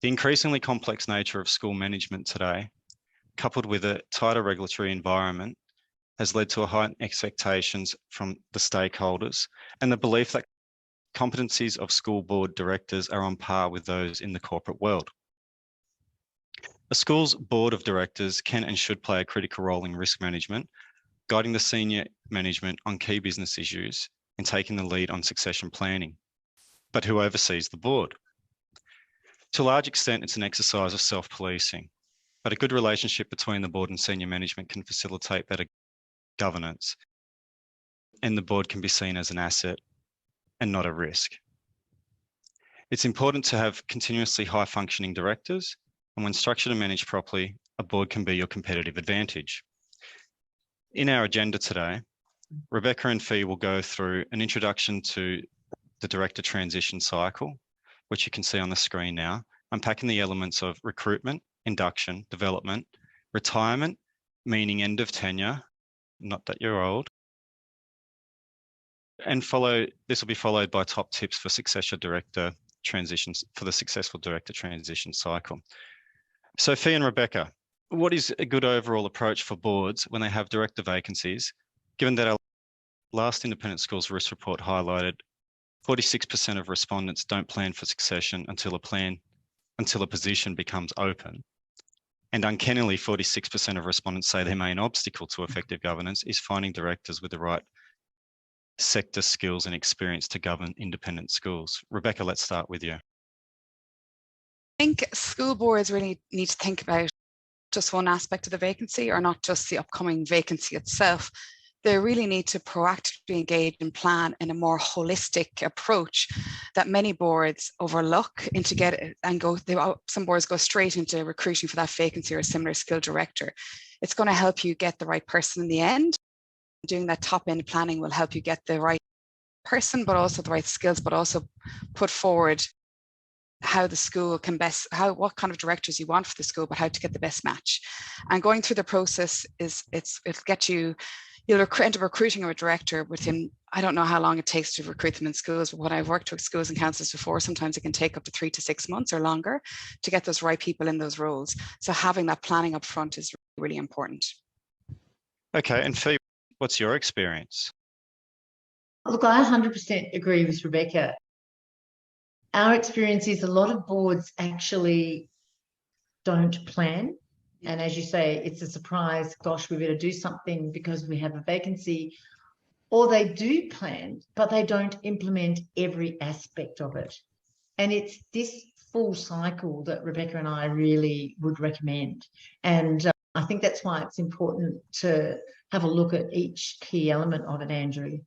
The increasingly complex nature of school management today, coupled with a tighter regulatory environment, has led to a heightened expectations from the stakeholders and the belief that competencies of school board directors are on par with those in the corporate world. A school's board of directors can and should play a critical role in risk management, guiding the senior management on key business issues and taking the lead on succession planning. But who oversees the board? To a large extent, it's an exercise of self-policing, but a good relationship between the board and senior management can facilitate better governance, and the board can be seen as an asset and not a risk. It's important to have continuously high-functioning directors, and when structured and managed properly, a board can be your competitive advantage. In our agenda today, Rebecca and Fee will go through an introduction to the director transition cycle, which you can see on the screen now, unpacking the elements of recruitment, induction, development, retirement, meaning end of tenure, not that you're old, and this will be followed by top tips for successor director transitions for the successful director transition cycle. So Fee and Rebecca, what is a good overall approach for boards when they have director vacancies, given that our last independent schools risk report highlighted 46% of respondents don't plan for succession until a position becomes open. And uncannily, 46% of respondents say their main obstacle to effective governance is finding directors with the right sector skills and experience to govern independent schools. Rebecca, let's start with you. I think school boards really need to think about just one aspect of the vacancy, or not just the upcoming vacancy itself. They really need to proactively engage and plan in a more holistic approach that many boards overlook some boards go straight into recruiting for that vacancy or a similar skill director. It's going to help you get the right person in the end. Doing that top end planning will help you get the right person, but also the right skills, but also put forward how the school can what kind of directors you want for the school, but how to get the best match. And going through the process it'll get you. You'll end up recruiting a director within, I don't know how long it takes to recruit them in schools, but when I've worked with schools and councils before, sometimes it can take up to 3 to 6 months or longer to get those right people in those roles. So having that planning up front is really important. Okay, and Fee, what's your experience? Look, I 100% agree with Rebecca. Our experience is a lot of boards actually don't plan. And as you say, it's a surprise, gosh, we better do something because we have a vacancy. Or they do plan, but they don't implement every aspect of it. And it's this full cycle that Rebecca and I really would recommend. And I think that's why it's important to have a look at each key element of it, Andrew.